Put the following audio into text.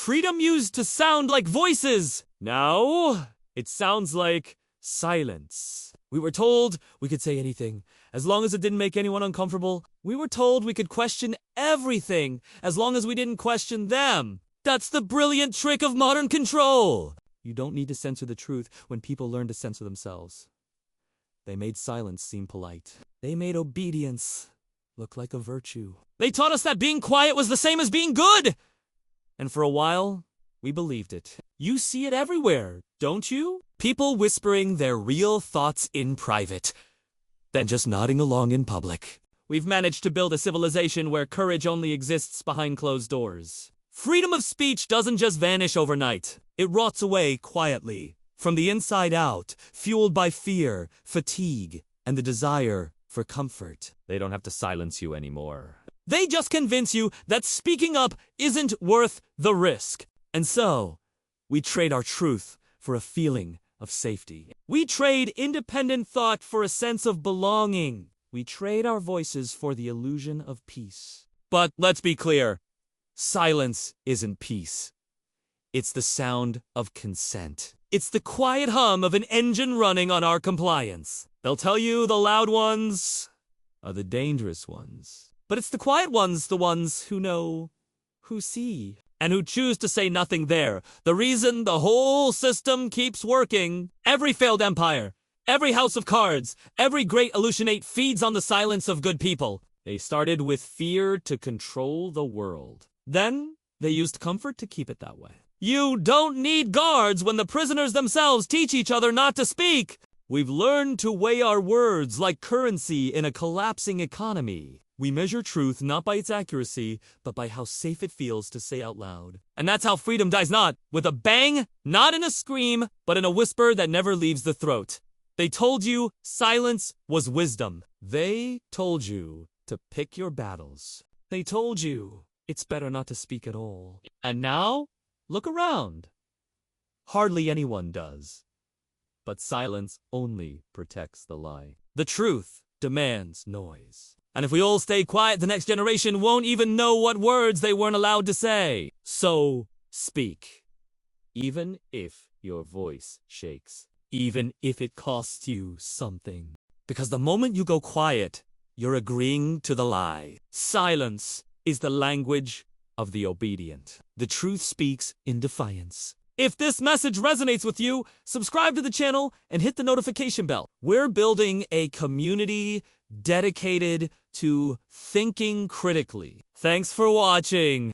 Freedom used to sound like voices. Now, it sounds like silence. We were told we could say anything, as long as it didn't make anyone uncomfortable. We were told we could question everything, as long as we didn't question them. That's the brilliant trick of modern control. You don't need to censor the truth when people learn to censor themselves. They made silence seem polite. They made obedience look like a virtue. They taught us that being quiet was the same as being good! And for a while, we believed it. You see it everywhere, don't you? People whispering their real thoughts in private, then just nodding along in public. We've managed to build a civilization where courage only exists behind closed doors. Freedom of speech doesn't just vanish overnight. It rots away quietly, from the inside out, fueled by fear, fatigue, and the desire for comfort. They don't have to silence you anymore. They just convince you that speaking up isn't worth the risk. And so, we trade our truth for a feeling of safety. We trade independent thought for a sense of belonging. We trade our voices for the illusion of peace. But let's be clear. Silence isn't peace. It's the sound of consent. It's the quiet hum of an engine running on our compliance. They'll tell you the loud ones are the dangerous ones. But it's the quiet ones, the ones who know, who see, and who choose to say nothing there. The reason the whole system keeps working. Every failed empire, every house of cards, every great illusionate feeds on the silence of good people. They started with fear to control the world. Then, they used comfort to keep it that way. You don't need guards when the prisoners themselves teach each other not to speak. We've learned to weigh our words like currency in a collapsing economy. We measure truth not by its accuracy, but by how safe it feels to say out loud. And that's how freedom dies, not with a bang, not in a scream, but in a whisper that never leaves the throat. They told you silence was wisdom. They told you to pick your battles. They told you it's better not to speak at all. And now, look around. Hardly anyone does. But silence only protects the lie. The truth demands noise. And if we all stay quiet, the next generation won't even know what words they weren't allowed to say. So, speak. Even if your voice shakes. Even if it costs you something. Because the moment you go quiet, you're agreeing to the lie. Silence is the language of the obedient. The truth speaks in defiance. If this message resonates with you, subscribe to the channel and hit the notification bell. We're building a community dedicated to thinking critically. Thanks for watching.